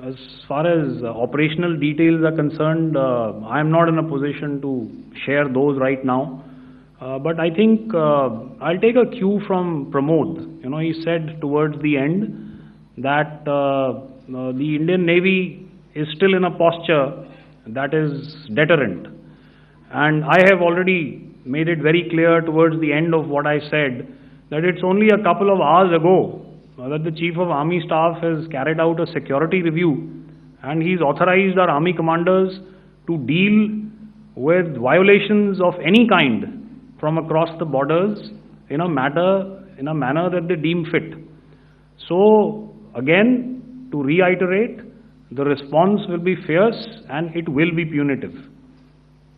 As far as operational details are concerned, I am not in a position to share those right now. But I think I'll take a cue from Pramod. You know, he said towards the end that the Indian Navy is still in a posture that is deterrent. And I have already made it very clear towards the end of what I said that it's only a couple of hours ago that the Chief of Army Staff has carried out a security review and he's authorized our Army commanders to deal with violations of any kind from across the borders in a manner that they deem fit. So again, to reiterate, the response will be fierce and it will be punitive.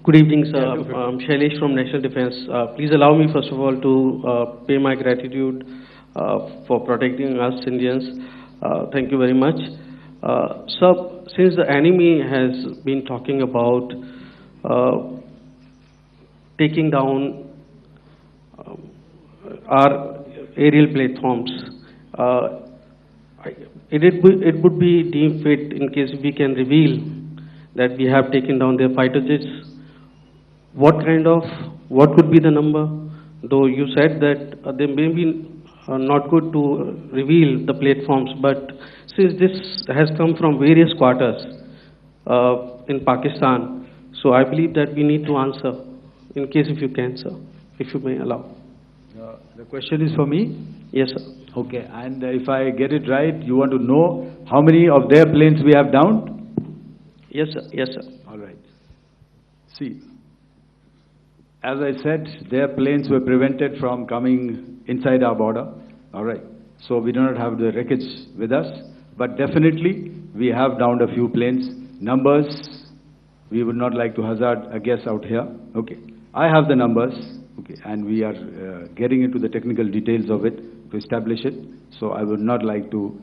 Good evening, sir. I'm Shailesh from National Defense. Please allow me, first of all, to pay my gratitude for protecting us Indians. Thank you very much. Sir, since the enemy has been talking about taking down our aerial platforms, it would be deemed fit in case we can reveal that we have taken down their fighter jets. What could be the number? Though you said that they may be not good to reveal the platforms, but since this has come from various quarters in Pakistan, so I believe that we need to answer, in case if you can, sir, if you may allow. The question is for me? Yes, sir. Okay, and if I get it right, you want to know how many of their planes we have downed? Yes, sir. Yes, sir. All right. See, as I said, their planes were prevented from coming inside our border. All right. So we do not have the wreckage with us, but definitely we have downed a few planes. Numbers, we would not like to hazard a guess out here. Okay. I have the numbers. Okay. And we are getting into the technical details of it to establish it. So I would not like to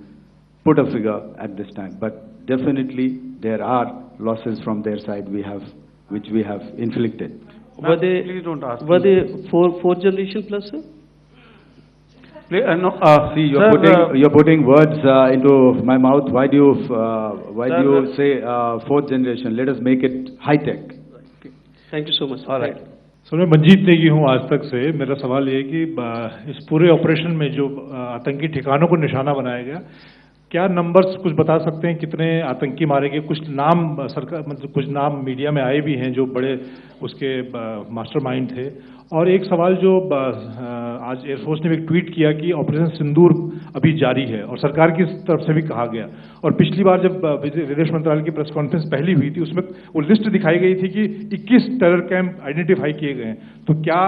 put a figure at this time, but definitely there are losses from their side which we have inflicted. Were they, please don't ask. Were they fourth generation plus, sir? See, you're putting words into my mouth. Why do you say fourth generation? Let us make it high tech. Thank you so much. All right. Sir मैं मंजीत नेगी हूँ आज तक से। मेरा सवाल ये कि इस पूरे ऑपरेशन में जो आतंकी ठिकानों को निशाना बनाया गया, क्या नंबर्स कुछ बता सकते हैं कितने आतंकी मारे गए? कुछ नाम सरकार मतलब कुछ नाम मीडिया में आए भी हैं जो बड़े उसके मास्टरमाइंड थे। और एक सवाल जो आज एयरफोर्स ने भी ट्वीट किया कि ऑपरेशन सिंदूर अभी जारी है और सरकार की तरफ से भी कहा गया, और पिछली बार जब विदेश मंत्रालय की प्रेस कॉन्फ्रेंस पहली हुई थी उसमें वो लिस्ट दिखाई गई थी कि 21 टेरर कैंप आइडेंटिफाई किए गए हैं। तो क्या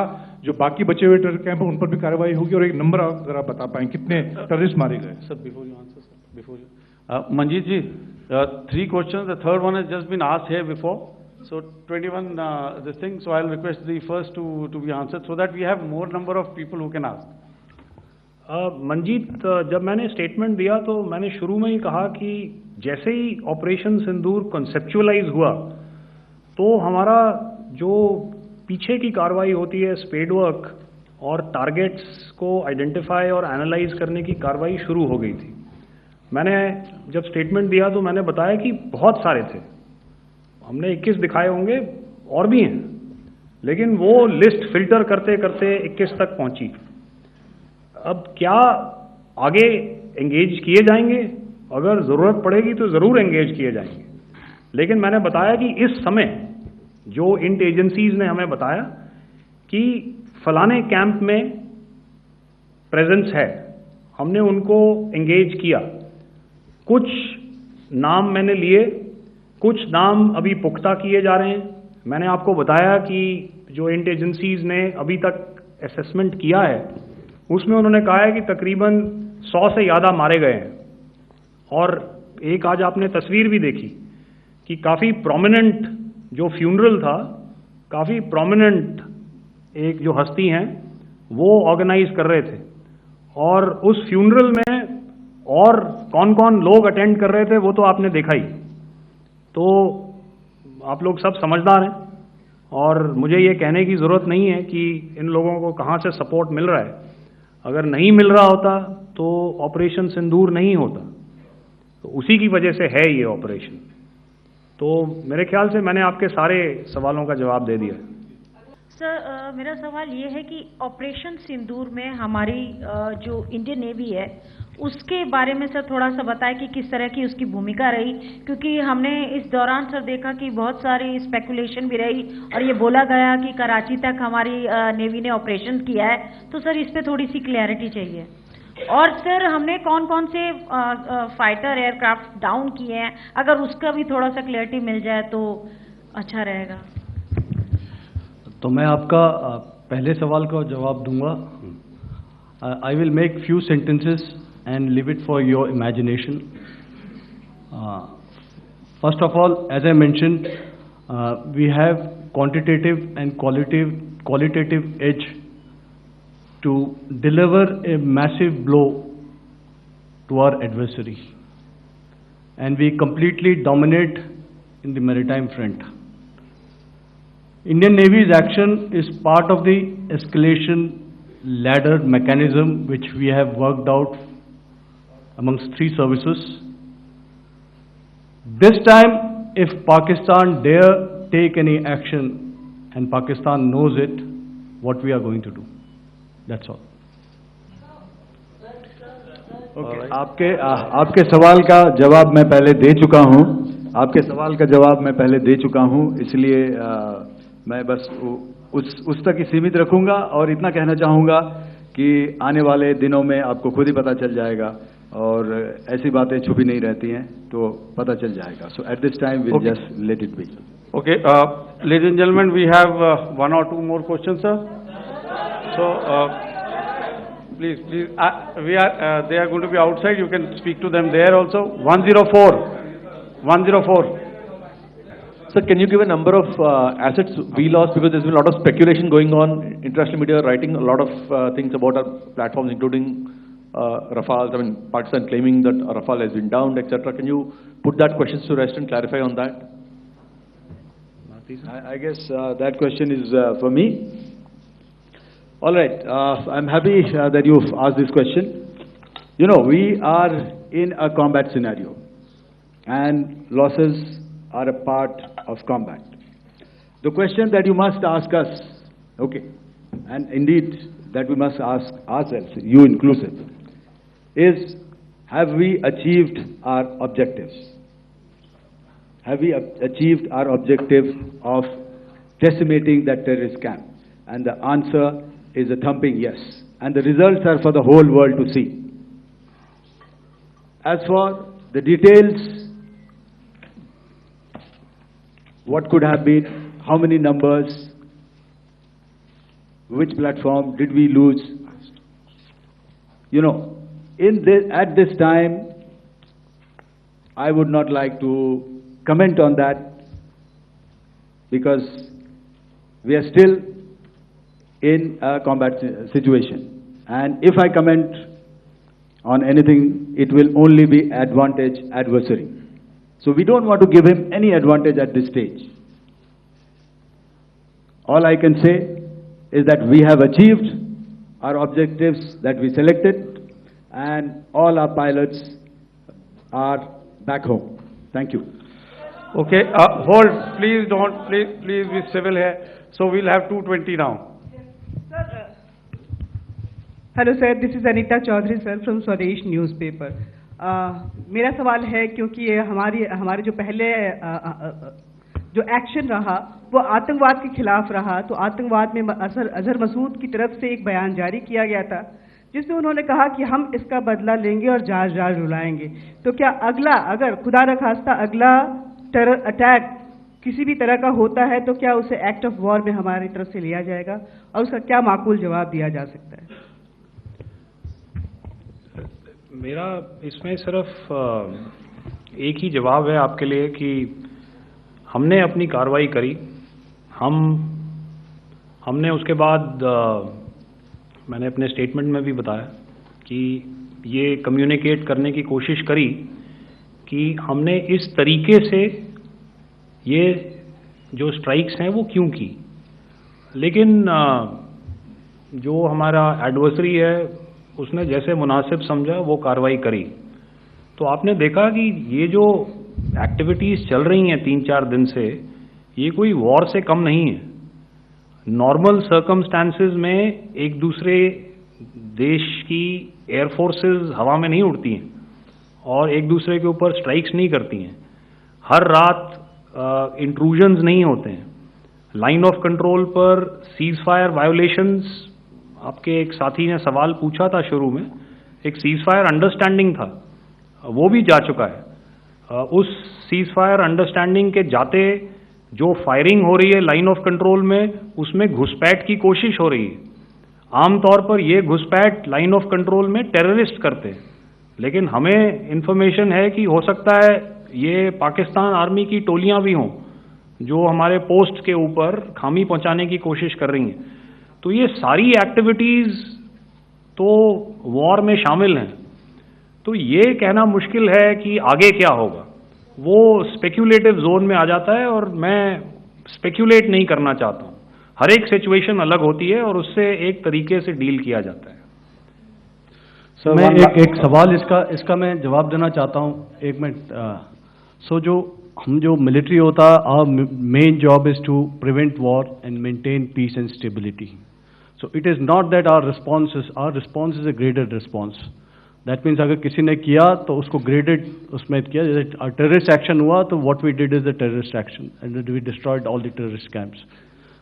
जो बाकी बचे हुए टेरर कैंप उन पर भी कार्रवाई होगी? और एक नंबर अगर आप बता पाएं कितने टेररिस्ट मारे गए? Sir before you answer, sir before you Manjeet ji, 3 questions. The third one has just been asked here before. So 21 this thing. So I'll request the first to be answered so that we have more number of people who can ask. Manjeet, जब मैंने statement दिया तो मैंने शुरू में ही कहा कि जैसे ही ऑपरेशन सिंदूर कॉन्सेप्चुअलाइज हुआ तो हमारा जो पीछे की कार्रवाई होती है स्पेड वर्क और टारगेट्स को आइडेंटिफाई और एनालाइज करने की कार्रवाई शुरू हो गई थी। मैंने जब स्टेटमेंट दिया तो मैंने बताया कि बहुत सारे थे, हमने 21 दिखाए होंगे और भी हैं, लेकिन वो लिस्ट फिल्टर करते करते 21 तक पहुंची। अब क्या आगे एंगेज किए जाएंगे? अगर ज़रूरत पड़ेगी तो ज़रूर एंगेज किए जाएंगे, लेकिन मैंने बताया कि इस समय जो इंट एजेंसीज ने हमें बताया कि फलाने कैंप में प्रेजेंस है, हमने उनको एंगेज किया। कुछ नाम मैंने लिए, कुछ नाम अभी पुख्ता किए जा रहे हैं। मैंने आपको बताया कि जो इंट एजेंसीज ने अभी तक असेसमेंट किया है उसमें उन्होंने कहा है कि तकरीबन 100 से ज़्यादा मारे गए हैं। और एक आज आपने तस्वीर भी देखी कि काफ़ी प्रोमिनेंट जो फ्यूनरल था, काफ़ी प्रोमिनेंट एक जो हस्ती हैं वो ऑर्गेनाइज कर रहे थे, और उस फ्यूनरल में और कौन कौन लोग अटेंड कर रहे थे वो तो आपने देखा ही। तो आप लोग सब समझदार हैं और मुझे ये कहने की ज़रूरत नहीं है कि इन लोगों को कहाँ से सपोर्ट मिल रहा है। अगर नहीं मिल रहा होता तो ऑपरेशन सिंदूर नहीं होता। तो उसी की वजह से है ये ऑपरेशन। तो मेरे ख्याल से मैंने आपके सारे सवालों का जवाब दे दिया। सर, मेरा सवाल ये है कि ऑपरेशन सिंदूर में हमारी जो इंडियन नेवी है उसके बारे में सर थोड़ा सा बताएं कि किस तरह की उसकी भूमिका रही, क्योंकि हमने इस दौरान सर देखा कि बहुत सारी स्पेकुलेशन भी रही और ये बोला गया कि कराची तक हमारी नेवी ने ऑपरेशन किया है। तो सर इस पे थोड़ी सी क्लैरिटी चाहिए। और सर हमने कौन कौन से फाइटर एयरक्राफ्ट डाउन किए हैं, अगर उसका भी थोड़ा सा क्लैरिटी मिल जाए तो अच्छा रहेगा। तो मैं आपका पहले सवाल का जवाब दूंगा। I will make few sentences and leave it for your imagination. First of all, as I mentioned, we have quantitative and qualitative edge to deliver a massive blow to our adversary, and we completely dominate in the maritime front. Indian Navy's action is part of the escalation ladder mechanism which we have worked out amongst three services. This time, if Pakistan dare take any action, and Pakistan knows it, what we are going to do. That's all. Okay. आपके सवाल का जवाब मैं पहले दे चुका हूं। आपके सवाल का जवाब मैं पहले दे चुका हूं, इसलिए मैं बस उस तक ही सीमित रखूंगा और इतना कहना चाहूंगा कि आने वाले दिनों में आपको खुद ही पता चल जाएगा और ऐसी बातें छुपी नहीं रहती हैं, तो पता चल जाएगा। So at this time we just let it be. Okay, ladies and gentlemen, we have one or two more questions, sir. So, please, they are going to be outside. You can speak to them there also. 104. Sir, can you give a number of assets we lost, because there's been a lot of speculation going on, international media writing a lot of things about our platforms, including Rafale. I mean, Pakistan claiming that Rafale has been downed, etc. Can you put that question to rest and clarify on that? I guess that question is for me. All right, I'm happy that you've asked this question. You know, we are in a combat scenario, and losses are a part of combat. The question that you must ask us, okay, and indeed that we must ask ourselves, you inclusive, is have we achieved our objectives? Have we achieved our objective of decimating that terrorist camp? And the answer is a thumping yes. And the results are for the whole world to see. As for the details, what could have been, how many numbers, which platform did we lose? You know, at this time, I would not like to comment on that, because we are still in a combat situation. And if I comment on anything, it will only be advantage adversary. So we don't want to give him any advantage at this stage. All I can say is that we have achieved our objectives that we selected, and all our pilots are back home. Thank you. Okay, hold. Please be civil here. So we'll have 220 now. Hello sir, this is Anita Chaudhary sir from Swadesh newspaper. मेरा सवाल है, क्योंकि ये हमारे जो पहले जो action रहा वो आतंकवाद के खिलाफ रहा, तो आतंकवाद में अजहर मसूद की तरफ से एक बयान जारी किया गया था जिसमें उन्होंने कहा कि हम इसका बदला लेंगे और जाज रुलाएंगे। तो क्या अगला, अगर खुदा न खास्ता अगला टेरर अटैक किसी भी तरह का होता है, तो क्या उसे एक्ट ऑफ वॉर में हमारी तरफ से लिया जाएगा और उसका क्या माकूल जवाब दिया जा सकता है? मेरा इसमें सिर्फ एक ही जवाब है आपके लिए कि हमने अपनी कार्रवाई करी। हमने उसके बाद मैंने अपने स्टेटमेंट में भी बताया कि ये कम्युनिकेट करने की कोशिश करी कि हमने इस तरीके से ये जो स्ट्राइक्स हैं वो क्यों की। लेकिन जो हमारा एडवर्सरी है उसने जैसे मुनासिब समझा वो कार्रवाई करी। तो आपने देखा कि ये जो एक्टिविटीज़ चल रही हैं 3-4 दिन से, ये कोई वॉर से कम नहीं है। नॉर्मल सर्कमस्टांसेस में एक दूसरे देश की एयरफोर्सेस हवा में नहीं उड़ती हैं और एक दूसरे के ऊपर स्ट्राइक्स नहीं करती हैं। हर रात इंट्रूजन्स नहीं होते हैं। लाइन ऑफ कंट्रोल पर सीज फायर वायोलेशंस, आपके एक साथी ने सवाल पूछा था शुरू में, एक सीज फायर अंडरस्टैंडिंग था, वो भी जा चुका है। उस सीज फायर अंडरस्टैंडिंग के जाते जो फायरिंग हो रही है लाइन ऑफ कंट्रोल में, उसमें घुसपैठ की कोशिश हो रही है। आमतौर पर ये घुसपैठ लाइन ऑफ कंट्रोल में टेररिस्ट करते हैं, लेकिन हमें इंफॉर्मेशन है कि हो सकता है ये पाकिस्तान आर्मी की टोलियां भी हों जो हमारे पोस्ट के ऊपर खामी पहुंचाने की कोशिश कर रही हैं। तो ये सारी एक्टिविटीज़ तो वॉर में शामिल हैं। तो ये कहना मुश्किल है कि आगे क्या होगा, वो स्पेक्यूलेटिव जोन में आ जाता है और मैं स्पेक्यूलेट नहीं करना चाहता हूँ। हर एक सिचुएशन अलग होती है और उससे एक तरीके से डील किया जाता है। सर मैं एक सवाल इसका मैं जवाब देना चाहता हूँ, 1 मिनट। जो मिलिट्री होता है, our main job is to prevent war and maintain peace and stability. So it is not that our response is a graded response. That means अगर किसी ने किया तो उसको ग्रेडेड उसमें किया। जैसे टेररिस्ट एक्शन हुआ तो what we did is the terrorist action and we destroyed all the terrorist camps.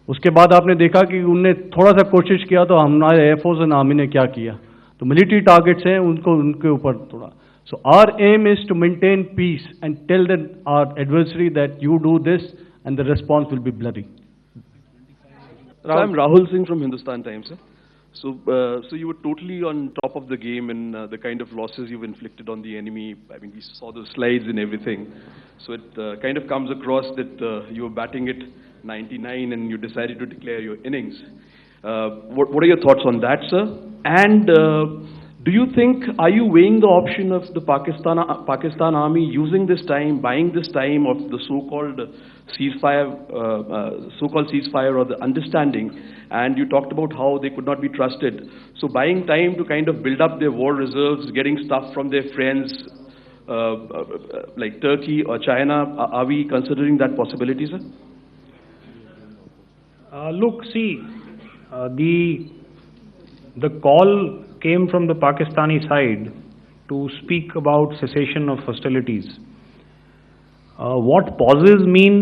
उसके बाद आपने देखा कि उनने थोड़ा सा कोशिश किया तो हमारे एयरफोर्स एंड आर्मी ने क्या किया, तो मिलिट्री टारगेट्स हैं उनके ऊपर थोड़ा। So our aim is to maintain peace and tell our adversary that you do this and the response will be bloody. So I'm Rahul Singh from Hindustan Times. So you were totally on top of the game in the kind of losses you've inflicted on the enemy. I mean, we saw the slides and everything. So it kind of comes across that you were batting it 99 and you decided to declare your innings. What are your thoughts on that, sir? And do you think, are you weighing the option of the Pakistan Army using this time, buying this time of the so-called ceasefire or the understanding? And you talked about how they could not be trusted. So buying time to kind of build up their war reserves, getting stuff from their friends like Turkey or China, are we considering that possibility, sir? Look, see, the call came from the Pakistani side to speak about cessation of hostilities. What pauses mean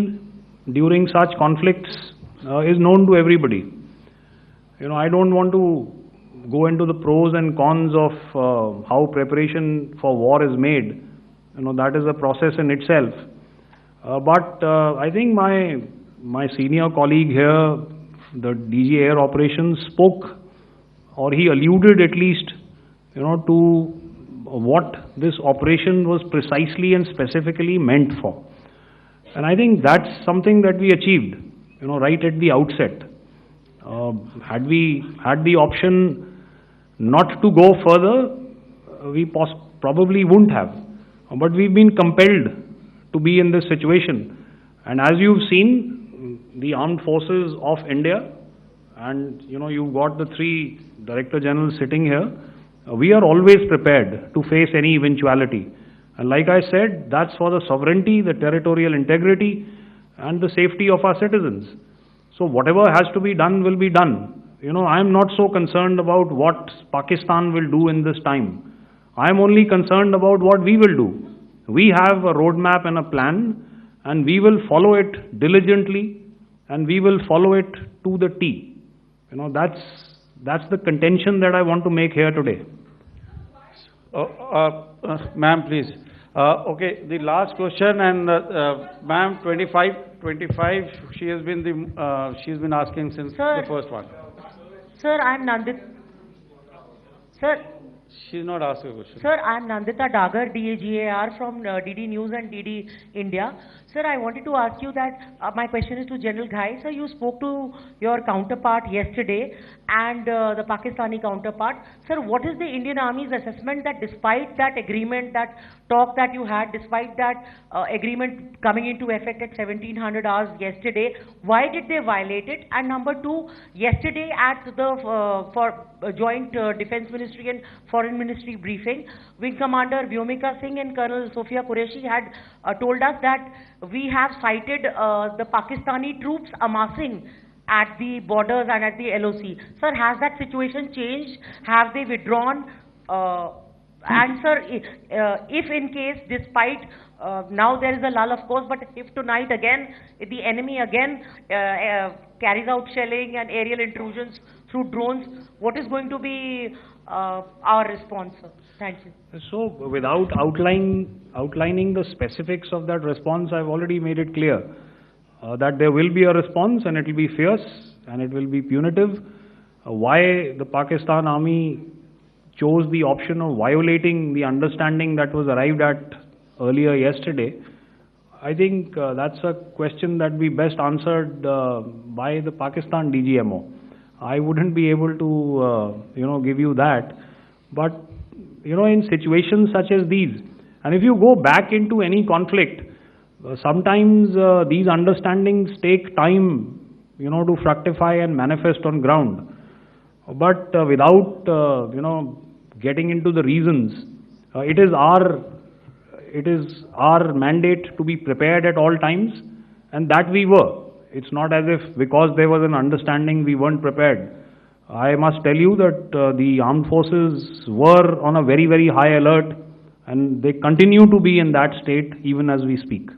during such conflicts is known to everybody. You know, I don't want to go into the pros and cons of how preparation for war is made. You know, that is a process in itself. But I think my senior colleague here, the DG Air Operations, spoke, or he alluded at least, you know, to what this operation was precisely and specifically meant for. And I think that's something that we achieved, you know, right at the outset. Had we had the option not to go further, we probably wouldn't have. But we've been compelled to be in this situation. And as you've seen, the armed forces of India, and you know, you've got the 3 Director Generals sitting here, we are always prepared to face any eventuality. And like I said, that's for the sovereignty, the territorial integrity, and the safety of our citizens. So whatever has to be done will be done. You know, I am not so concerned about what Pakistan will do in this time. I am only concerned about what we will do. We have a roadmap and a plan, and we will follow it diligently, and we will follow it to the T. You know, that's the contention that I want to make here today. Ma'am, please. Okay, the last question, and ma'am, 25. She's been asking since the first one. Sir, I'm Nandita. Sir. She's not asking a question. Sir, I'm Nandita Dagar, DAGAR from DD News and DD India. Sir, I wanted to ask you that my question is to General Ghai. Sir, you spoke to your counterpart yesterday and the Pakistani counterpart. Sir, what is the Indian Army's assessment that despite that agreement, that talk that you had, despite that agreement coming into effect at 1700 hours yesterday, why did they violate it? And number 2, yesterday at the Joint Defence Ministry and Foreign Foreign Ministry briefing, Wing Commander Vyomika Singh and Colonel Sophia Qureshi had told us that we have sighted the Pakistani troops amassing at the borders and at the LOC. Sir, has that situation changed? Have they withdrawn? And sir, if in case, despite now there is a lull, of course, but if tonight again the enemy again carries out shelling and aerial intrusions through drones, what is going to be our response, sir? Thank you. So, without outlining the specifics of that response, I've already made it clear that there will be a response and it will be fierce and it will be punitive. Why the Pakistan Army chose the option of violating the understanding that was arrived at earlier yesterday, I think that's a question that we best answered by the Pakistan DGMO. I wouldn't be able to, give you that. But, in situations such as these, and if you go back into any conflict, sometimes these understandings take time, to fructify and manifest on ground. But without, getting into the reasons, it is our mandate to be prepared at all times, and that we were. It's not as if because there was an understanding we weren't prepared. I must tell you that the armed forces were on a very, very high alert, and they continue to be in that state even as we speak.